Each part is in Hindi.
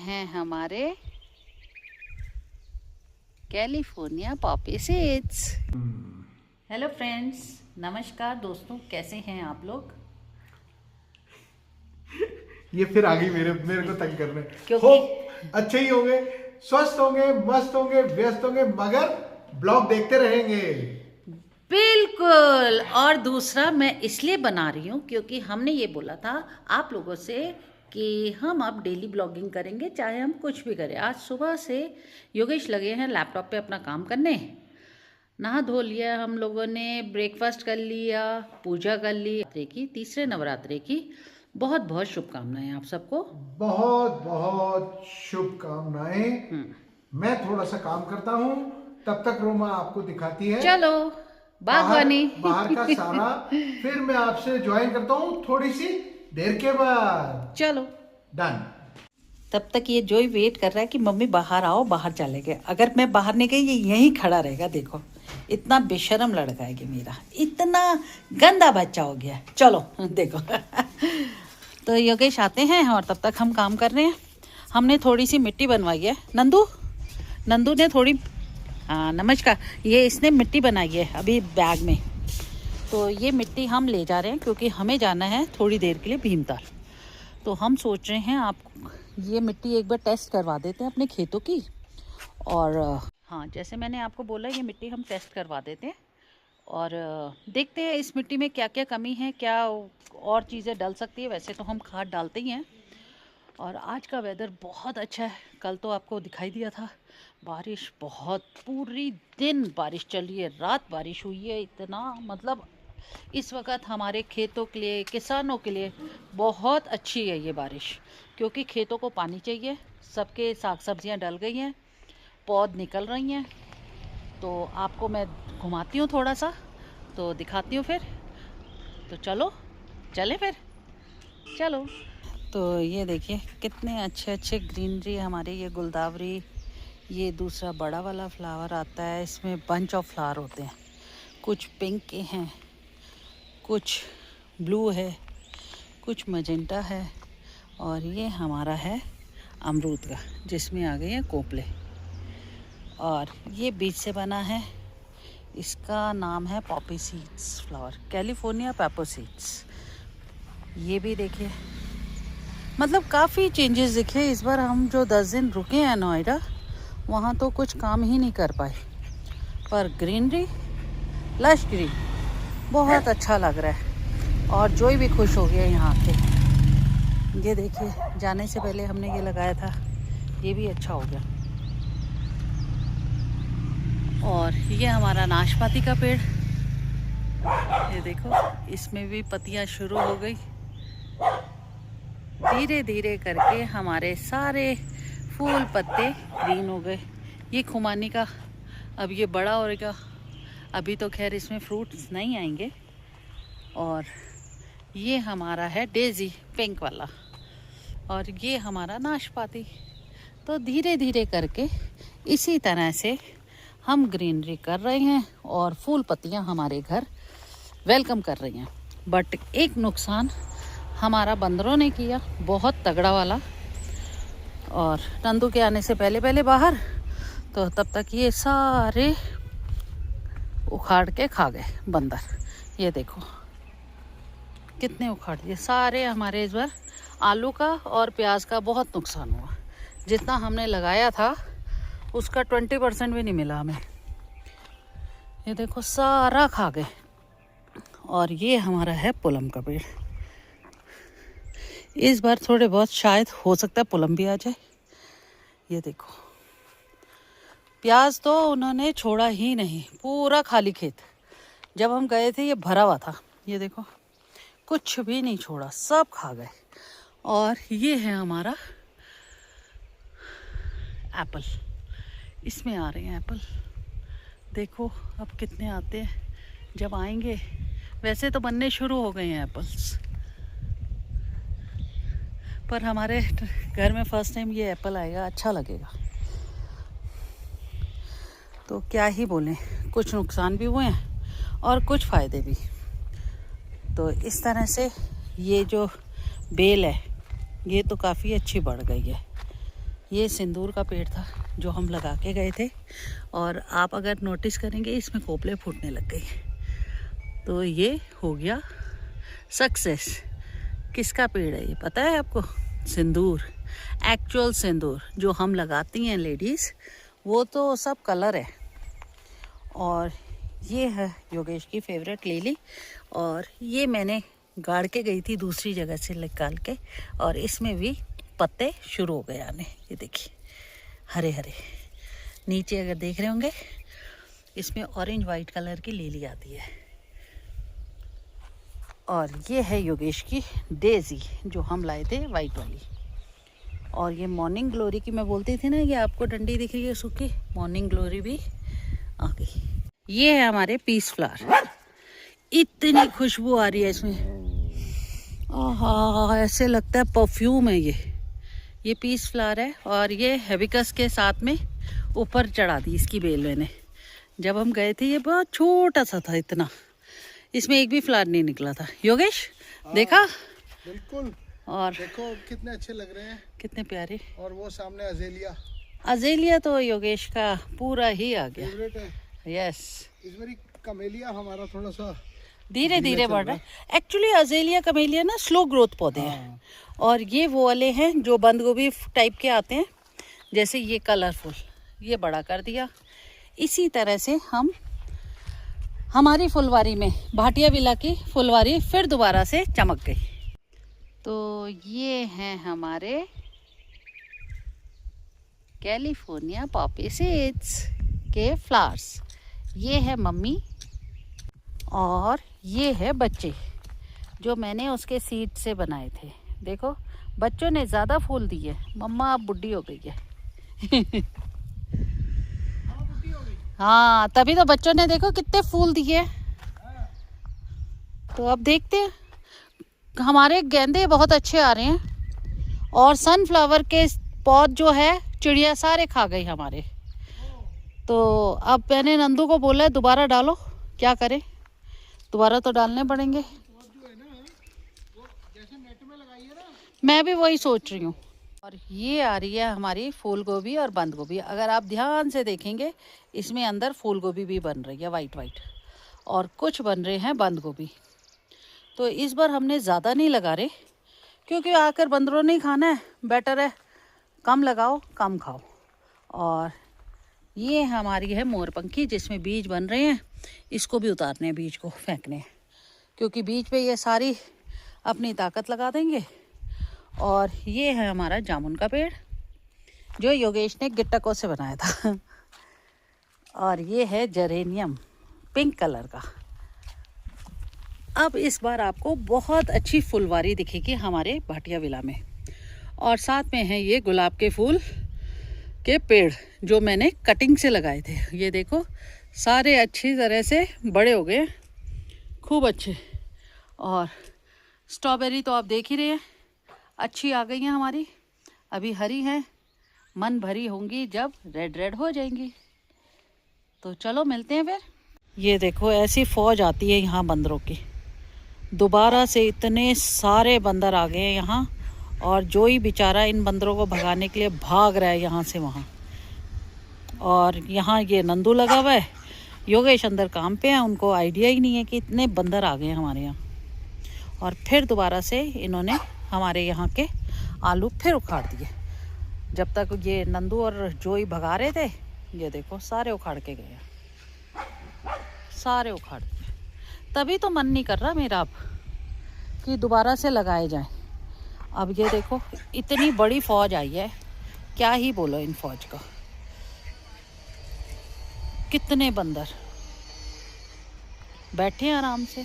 हैं हमारे California Poppy seeds. Hello friends, नमस्कार दोस्तों, कैसे हैं आप लोग? ये फिर आ गई मेरे को तंग करने। क्योंकि होप अच्छे ही होंगे, स्वस्थ होंगे, मस्त होंगे, व्यस्त होंगे, मगर ब्लॉग देखते रहेंगे। बिल्कुल। और दूसरा मैं इसलिए बना रही हूँ क्योंकि हमने ये बोला था आप लोगों से कि हम अब डेली ब्लॉगिंग करेंगे, चाहे हम कुछ भी करें। आज सुबह से योगेश लगे हैं लैपटॉप पे अपना काम करने। नहा धो लिया हम लोगों ने, ब्रेकफास्ट कर लिया, पूजा कर ली। की तीसरे नवरात्रे की बहुत बहुत शुभकामनाएं आप सबको। बहुत बहुत शुभकामनाएं। मैं थोड़ा सा काम करता हूँ, तब तक रोमा आपको दिखाती है चलो बागवानी। बाहर का सारा। फिर मैं आपसे ज्वाइन करता हूँ थोड़ी सी देर के बाद। चलो डन। तब तक ये जोई वेट कर रहा है कि मम्मी बाहर आओ, बाहर चले गए। अगर मैं बाहर नहीं गई ये यहीं खड़ा रहेगा। देखो इतना बेशर्म लड़का है कि मेरा, इतना गंदा बच्चा हो गया। चलो देखो तो योगेश आते हैं और तब तक हम काम कर रहे हैं। हमने थोड़ी सी मिट्टी बनवाई है। नंदू ने थोड़ी, हाँ नमस्कार, ये इसने मिट्टी बनाई है अभी बैग में। तो ये मिट्टी हम ले जा रहे हैं क्योंकि हमें जाना है थोड़ी देर के लिए भीमताल। तो हम सोच रहे हैं आप ये मिट्टी एक बार टेस्ट करवा देते हैं अपने खेतों की। और हाँ, जैसे मैंने आपको बोला ये मिट्टी हम टेस्ट करवा देते हैं और देखते हैं इस मिट्टी में क्या क्या कमी है, क्या और चीज़ें डल सकती है। वैसे तो हम खाद डालते ही हैं। और आज का वेदर बहुत अच्छा है। कल तो आपको दिखाई दिया था बारिश, बहुत पूरी दिन बारिश चल रही है, रात बारिश हुई है। इतना मतलब इस वक्त हमारे खेतों के लिए, किसानों के लिए बहुत अच्छी है ये बारिश, क्योंकि खेतों को पानी चाहिए। सबके साग सब्जियां डल गई हैं, पौध निकल रही हैं। तो आपको मैं घुमाती हूँ थोड़ा सा, तो दिखाती हूँ फिर। तो चलो चले फिर, चलो। तो ये देखिए कितने अच्छे अच्छे ग्रीनरी हमारे, ये गुलदावरी, ये दूसरा बड़ा वाला फ्लावर आता है, इसमें बंच ऑफ फ्लावर होते हैं। कुछ पिंक के हैं, कुछ ब्लू है, कुछ मजेंटा है। और ये हमारा है अमरूद का, जिसमें आ गए हैं कोपले। और ये बीज से बना है, इसका नाम है Poppy seeds flower, California paper seeds. ये भी देखिए, मतलब काफ़ी चेंजेस दिखे इस बार। हम जो 10 दिन रुके हैं नोएडा, वहाँ तो कुछ काम ही नहीं कर पाए, पर ग्रीनरी, लश ग्रीन, बहुत अच्छा लग रहा है। और जोई भी खुश हो गया यहाँ आके। ये देखिए, जाने से पहले हमने ये लगाया था, ये भी अच्छा हो गया। और ये हमारा नाशपाती का पेड़, ये देखो इसमें भी पत्तियाँ शुरू हो गई। धीरे धीरे करके हमारे सारे फूल पत्ते ग्रीन हो गए। ये खुमानी का अब ये बड़ा होगा, अभी तो खैर इसमें फ्रूट्स नहीं आएंगे। और ये हमारा है डेजी पिंक वाला, और ये हमारा नाशपाती। तो धीरे धीरे करके इसी तरह से हम ग्रीनरी कर रहे हैं और फूल पत्तियां हमारे घर वेलकम कर रही हैं। बट एक नुकसान हमारा बंदरों ने किया, बहुत तगड़ा वाला। और नंदू के आने से पहले पहले बाहर, तो तब तक ये सारे उखाड़ के खा गए बंदर। ये देखो कितने उखाड़ दिए सारे। हमारे इस बार आलू का और प्याज का बहुत नुकसान हुआ। जितना हमने लगाया था उसका 20% भी नहीं मिला हमें। ये देखो सारा खा गए। और ये हमारा है पुलम का पेड़। इस बार थोड़े बहुत शायद हो सकता है पुलम भी आ जाए। ये देखो, प्याज तो उन्होंने छोड़ा ही नहीं, पूरा खाली खेत। जब हम गए थे ये भरा हुआ था। ये देखो कुछ भी नहीं छोड़ा, सब खा गए। और ये है हमारा एप्पल, इसमें आ रहे हैं एप्पल। देखो अब कितने आते हैं, जब आएंगे। वैसे तो बनने शुरू हो गए हैं एप्पल्स, पर हमारे घर में फर्स्ट टाइम ये एप्पल आएगा, अच्छा लगेगा। तो क्या ही बोलें, कुछ नुकसान भी हुए हैं और कुछ फ़ायदे भी। तो इस तरह से ये जो बेल है ये तो काफ़ी अच्छी बढ़ गई है। ये सिंदूर का पेड़ था जो हम लगा के गए थे, और आप अगर नोटिस करेंगे इसमें कोपले फूटने लग गई। तो ये हो गया सक्सेस। किसका पेड़ है ये पता है आपको? सिंदूर, एक्चुअल सिंदूर जो हम लगाती हैं लेडीज़, वो तो सब कलर है। और ये है योगेश की फेवरेट लिली, और ये मैंने गाड़ के गई थी दूसरी जगह से निकाल के, और इसमें भी पत्ते शुरू हो गए आने। ये देखिए हरे हरे, नीचे अगर देख रहे होंगे इसमें ऑरेंज वाइट कलर की लिली आती है। और ये है योगेश की डेजी जो हम लाए थे वाइट वाली। और ये मॉर्निंग ग्लोरी की मैं बोलती थी ना, ये आपको डंडी दिख रही है सूखी, मॉर्निंग ग्लोरी भी आ गई। ये है हमारे पीस फ्लावर, इतनी खुशबू आ रही है इसमें, आहा ऐसे लगता है परफ्यूम है ये पीस फ्लावर है। और ये हेबिकस के साथ में ऊपर चढ़ा दी इसकी बेल मैंने। जब हम गए थे ये बहुत छोटा सा था, इतना, इसमें एक भी फ्लावर नहीं निकला था। योगेश देखा? बिल्कुल। और देखो कितने अच्छे लग रहे हैं, कितने प्यारे। और वो सामने अजेलिया, अजेलिया तो योगेश का पूरा ही आ गया। फेवरेट है। यस, इस बारी कमेलिया हमारा थोड़ा सा धीरे धीरे बढ़ रहा है। एक्चुअली अजेलिया कमेलिया ना स्लो ग्रोथ पौधे हैं, और ये वो वाले हैं जो बंद गोभी टाइप के आते हैं, जैसे ये कलरफुल, ये बड़ा कर दिया। इसी तरह से हम हमारी फुलवारी में, भाटिया विला की फुलवारी फिर दोबारा से चमक गई। तो ये हैं हमारे कैलिफोर्निया पॉपी सीड्स के फ्लावर्स। ये है मम्मी, और ये है बच्चे जो मैंने उसके सीड से बनाए थे। देखो बच्चों ने ज़्यादा फूल दिए, मम्मा अब बुढ़ी हो गई है। हाँ, तभी तो बच्चों ने देखो कितने फूल दिए। तो अब देखते हैं, हमारे गेंदे बहुत अच्छे आ रहे हैं, और सनफ्लावर के पौध जो है चिड़िया सारे खा गई हमारे। तो अब मैंने नंदू को बोला है दोबारा डालो, क्या करें, दोबारा तो डालने पड़ेंगे। मैं भी वही सोच रही हूँ। और ये आ रही है हमारी फूल गोभी और बंद गोभी। अगर आप ध्यान से देखेंगे इसमें अंदर फूल गोभी भी बन रही है वाइट वाइट, और कुछ बन रहे हैं बंद गोभी। तो इस बार हमने ज़्यादा नहीं लगा रहे, क्योंकि आकर बंदरों नहीं खाना है, बेटर है कम लगाओ कम खाओ। और ये हमारी है मोरपंखी जिसमें बीज बन रहे हैं, इसको भी उतारने हैं, बीज को फेंकने हैं, क्योंकि बीज पे ये सारी अपनी ताकत लगा देंगे। और ये है हमारा जामुन का पेड़ जो योगेश ने गिट्टकों से बनाया था। और ये है जेरेनियम पिंक कलर का। अब इस बार आपको बहुत अच्छी फुलवारी दिखेगी हमारे भाटिया विला में। और साथ में है ये गुलाब के फूल के पेड़ जो मैंने कटिंग से लगाए थे। ये देखो सारे अच्छी तरह से बड़े हो गए, खूब अच्छे। और स्ट्रॉबेरी तो आप देख ही रहे हैं, अच्छी आ गई हैं हमारी, अभी हरी हैं, मन भरी होंगी जब रेड रेड हो जाएंगी। तो चलो मिलते हैं फिर। ये देखो ऐसी फौज आती है यहाँ बंदरों की, दोबारा से इतने सारे बंदर आ गए हैं यहाँ। और जो ही बेचारा इन बंदरों को भगाने के लिए भाग रहा है यहाँ से वहाँ। और यहाँ ये नंदू लगा हुआ है, योगेश अंदर काम पे है, उनको आइडिया ही नहीं है कि इतने बंदर आ गए हैं हमारे यहाँ। और फिर दोबारा से इन्होंने हमारे यहाँ के आलू फिर उखाड़ दिए। जब तक ये नंदू और जोई भगा रहे थे, ये देखो सारे उखाड़ के गए, सारे उखाड़ दिए। तभी तो मन नहीं कर रहा मेरा अब कि दोबारा से लगाए जाए। अब ये देखो इतनी बड़ी फौज आई है, क्या ही बोलो इन फौज का। कितने बंदर बैठे हैं आराम से।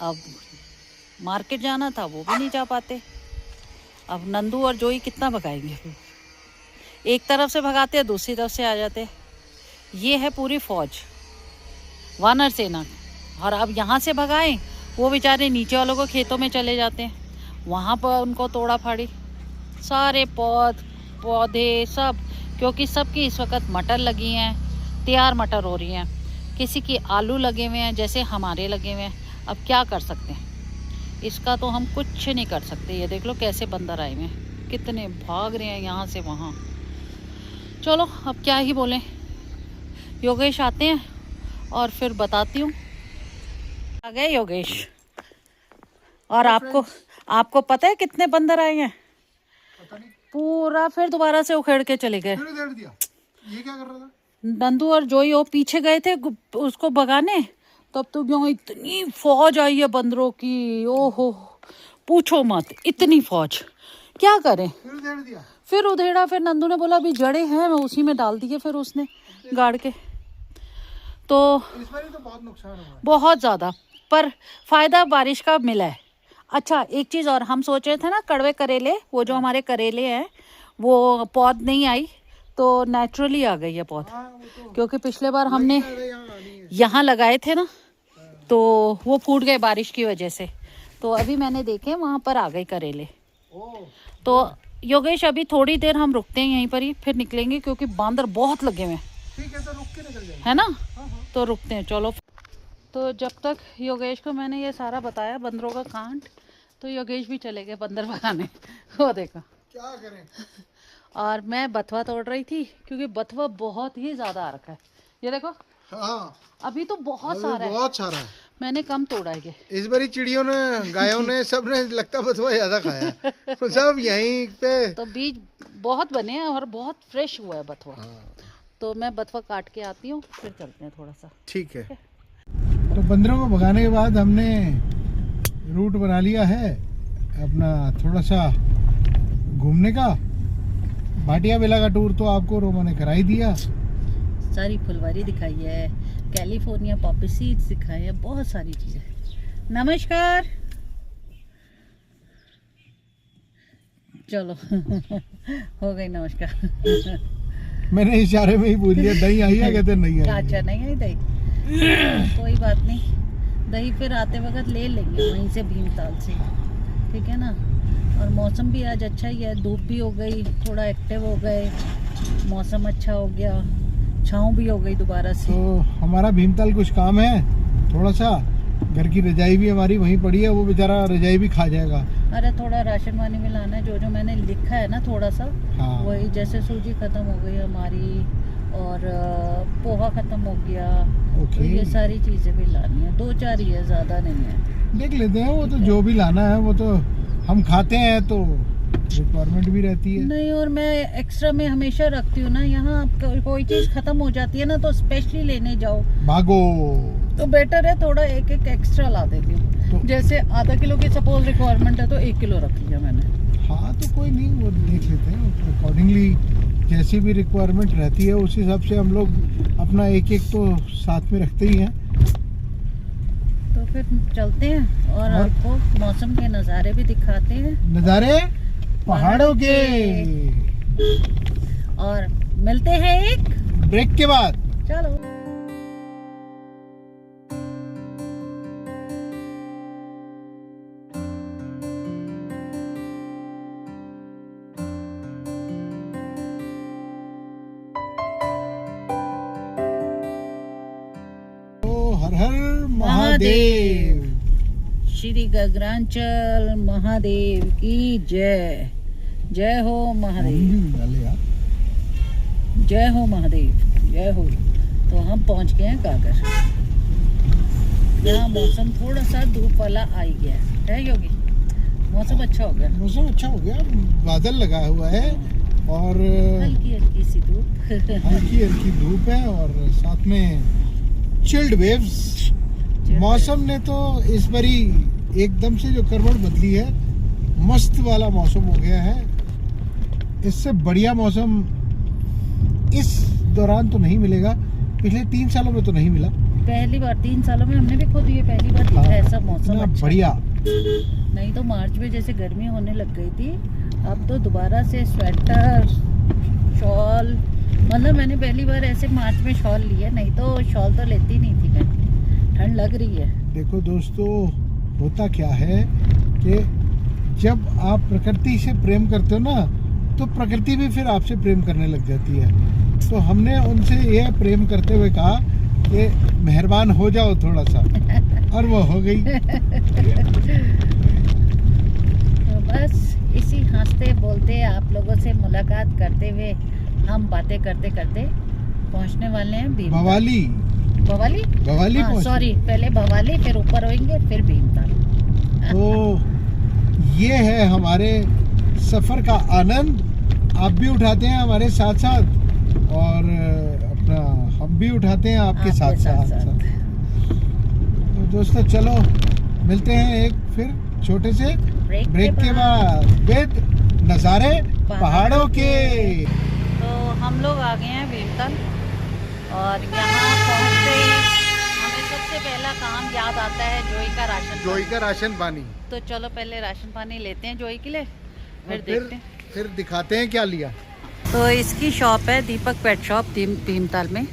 अब मार्केट जाना था वो भी नहीं जा पाते। अब नंदू और जोई कितना भगाएंगे, एक तरफ से भगाते हैं दूसरी तरफ से आ जाते। ये है पूरी फौज, वानर सेना। और अब यहाँ से भगाएं, वो बेचारे नीचे वालों को खेतों में चले जाते हैं, वहाँ पर उनको तोड़ा फाड़ी सारे पौधे सब। क्योंकि सबकी इस वक्त मटर लगी हैं, तैयार मटर हो रही हैं, किसी की आलू लगे हुए हैं जैसे हमारे लगे हुए हैं। अब क्या कर सकते हैं, इसका तो हम कुछ नहीं कर सकते। ये देख लो कैसे बंदर आए हुए हैं। कितने भाग रहे हैं यहाँ से वहाँ। चलो अब क्या ही बोलें, योगेश आते हैं और फिर बताती हूँ। आ गए योगेश। और आपको पता है कितने बंदर आए हैं? पता नहीं। पूरा फिर दोबारा से उखेड़ के चले गए। फिर उधेड़ दिया। ये क्या कर रहा था? नंदू और जोई वो पीछे गए थे उसको भगाने, तब तो यहाँ इतनी फौज आई है बंदरों की, ओहो पूछो मत, इतनी फौज। क्या करें, फिर उधेड़ दिया। फिर उधेड़ा। फिर नंदू ने बोला अभी जड़े हैं, मैं उसी में डाल दिए फिर उसने गाड़ के। तो इस बार तो बहुत नुकसान हुआ, बहुत ज़्यादा, पर फायदा बारिश का मिला है। अच्छा एक चीज़ और, हम सोच रहे थे ना कड़वे करेले, वो जो हमारे करेले हैं वो पौध नहीं आई, तो नेचुरली आ गई है पौध। क्योंकि पिछले बार हमने यहाँ लगाए थे ना, तो वो फूट गए बारिश की वजह से। तो अभी मैंने देखे वहाँ पर आ गए करेले। तो योगेश अभी थोड़ी देर हम रुकते हैं यहीं पर ही, फिर निकलेंगे क्योंकि बांदर बहुत लगे हुए हैं। ठीक है, तो रुक के निकल जाएंगे, है ना? तो रुकते हैं, चलो। तो जब तक योगेश को मैंने ये सारा बताया बंदरों का कांड, तो योगेश भी चले गए बंदर भगाने। वो देखो क्या करें। और मैं बथवा तोड़ रही थी क्योंकि बथवा बहुत ही ज्यादा आ रखा है। ये देखो, हाँ अभी तो बहुत सारा है, बहुत सारा है। मैंने कम तोड़ा है ये। इस बारी चिड़ियों ने, गायों ने, सब ने लगता बथुआ ज्यादा खाया है। तो सब यहीं पे तो बीज बहुत बने हैं और बहुत फ्रेश हुआ है बथवा। तो मैं बथवा काट के आती हूँ, फिर चलते हैं थोड़ा सा। ठीक है। तो बंदरों को भगाने के बाद हमने रूट बना लिया है अपना थोड़ा सा घूमने का। भाटिया बेला का टूर तो आपको रोमा ने करा ही दिया। सारी फुलवारी दिखाई है, कैलिफोर्निया पॉपी सीड्स दिखाए हैं, बहुत सारी चीजें। नमस्कार। चलो हो गई नमस्कार। मैंने इशारे में ही पूछ लिया दही आई है, कहते नहीं आई। अच्छा नहीं आई दही, कोई बात नहीं, दही फिर आते वक्त ले लेंगे वहीं से भीमताल से, ठीक है ना। और मौसम भी आज अच्छा ही है, धूप भी हो गई, थोड़ा एक्टिव हो गए, मौसम अच्छा हो गया, छाँव भी हो गई दोबारा से। तो हमारा भीमताल कुछ काम है थोड़ा सा, घर की रजाई भी हमारी वहीं पड़ी है, वो बेचारा रजाई भी खा जाएगा। अरे थोड़ा राशन पानी में लाना है, जो जो मैंने लिखा है ना थोड़ा सा, हाँ। वही जैसे सूजी खत्म हो गई हमारी और पोहा खत्म हो गया, तो ये सारी चीजें भी लानी है, 2-4 ही है, ज्यादा नहीं है। देख लेते हैं, वो तो जो भी लाना है वो तो हम खाते हैं, तो रिक्वायरमेंट भी रहती है। नहीं, और मैं एक्स्ट्रा में हमेशा रखती हूँ ना, यहाँ कोई चीज खत्म हो जाती है ना तो स्पेशली लेने जाओ भागो, तो बेटर है थोड़ा एक एक्स्ट्रा ला देती हूँ। तो जैसे आधा किलो की सपोज रिक्वायरमेंट है तो 1 किलो रख लिया मैंने। हाँ तो कोई नहीं, वो देख लेते हैं अकॉर्डिंगली, जैसी भी रिक्वायरमेंट रहती है उस हिसाब से हम लोग अपना एक तो साथ में रखते ही हैं। तो फिर चलते हैं और आपको मौसम के नज़ारे भी दिखाते हैं, नज़ारे पहाड़ों के। और मिलते हैं एक ब्रेक के बाद। चलो। हर हर महादेव। श्री गगरांचल महादेव की जय। जय हो महादेव, जय हो महादेव, जय हो। तो हम पहुंच गए हैं गागर। यहाँ मौसम थोड़ा सा धूप वाला आ ही गया है योगी, मौसम अच्छा हो गया। मौसम अच्छा हो गया, बादल लगा हुआ है और हल्की हल्की सी धूप हल्की हल्की धूप है और साथ में चिल्ड वेव्स। मौसम ने तो इस बारी एकदम से जो करवट बदली है, मस्त वाला मौसम हो गया है। इससे बढ़िया मौसम इस दौरान तो नहीं मिलेगा, पिछले 3 सालों में तो नहीं मिला। पहली बार 3 सालों में हमने भी खुद ये पहली बार देखा ऐसा मौसम अच्छा। बढ़िया। नहीं तो मार्च में जैसे गर्मी होने लग गई थी, अब तो दोबारा से स्वेटर, शॉल, मतलब मैंने पहली बार ऐसे मार्च में शॉल लिया, नहीं तो शॉल तो लेती नहीं थी मैं, ठंड लग रही है। देखो दोस्तों, होता क्या है कि जब आप प्रकृति से प्रेम करते हो ना, तो प्रकृति भी फिर आपसे प्रेम करने लग जाती है। तो हमने उनसे यह प्रेम करते हुए कहा कि मेहरबान हो जाओ थोड़ा सा, और वो हो गई। तो बस इसी हंसते बोलते आप लोगों से मुलाकात करते हुए हम बातें करते करते पहुंचने वाले हैं भीमताल। भवाली भवाली भवाली हाँ, पहुंचे। सॉरी, पहले भवाली फिर ऊपर होंगे फिर भीमताल। तो ये है हमारे सफर का आनंद। आप भी उठाते हैं हमारे साथ साथ और अपना हम भी उठाते हैं आपके साथ साथ। तो दोस्तों चलो मिलते हैं एक फिर छोटे से ब्रेक के बाद विद नज़ारे पहाड़ों के। तो हम लोग आ गए हैं भीमताल और यहाँ पहुँचते ही हमें सबसे पहला काम याद आता है जोई का राशन। जोई का राशन पानी। तो चलो पहले राशन पानी लेते हैं जोई के लिए, फिर देखते हैं, फिर दिखाते हैं क्या लिया। तो इसकी शॉप है दीपक पेट शॉप भीमताल में।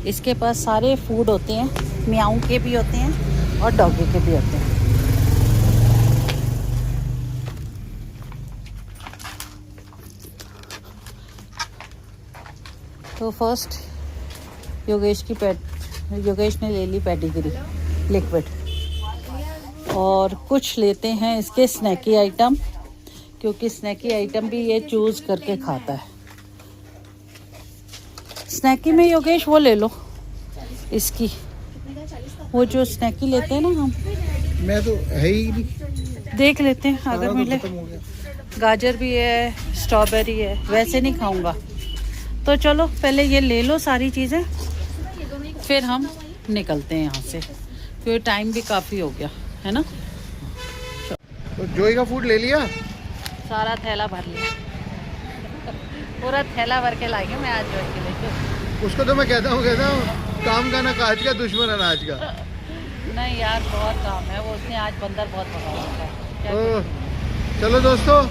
इसके पास सारे फूड होते हैं, म्याऊ के भी होते हैं और डॉगी के भी होते हैं। तो फर्स्ट योगेश ने ले ली पेडिग्री लिक्विड और कुछ लेते हैं इसके स्नैकी आइटम, क्योंकि स्नैकी आइटम भी ये चूज़ करके खाता है। स्नैकी में योगेश वो ले लो, इसकी वो जो स्नैकी लेते हैं ना हम, मैं तो है ही नहीं, देख लेते हैं अगर मिले। गाजर भी है, स्ट्रॉबेरी है, वैसे नहीं खाऊंगा। तो चलो पहले ये ले लो सारी चीज़ें, फिर हम निकलते हैं यहाँ से, क्योंकि टाइम भी काफ़ी हो गया है ना। तो जोई का फूड ले लिया, सारा थैला भर लिया, पूरा थैला भर के लाएंगे मैं आज जोई के लिए। उसको तो मैं कहता हूँ काम का ना काज का, दुश्मन अनाज का। नहीं यार बहुत काम है, वो उसने आज बंदर बहुत पकाया है। क्या तो चलो दोस्तों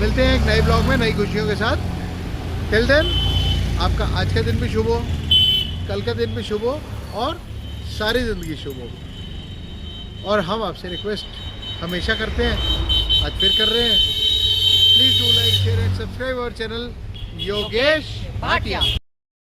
मिलते हैं एक नए ब्लॉग में नई खुशियों के साथ। टिल देन आपका आज का दिन भी शुभ हो, कल का दिन भी शुभ हो और सारी ज़िंदगी शुभ हो। और हम आपसे रिक्वेस्ट हमेशा करते हैं, आज फिर कर रहे हैं, please do like share and subscribe our channel Yogesh Bhatia.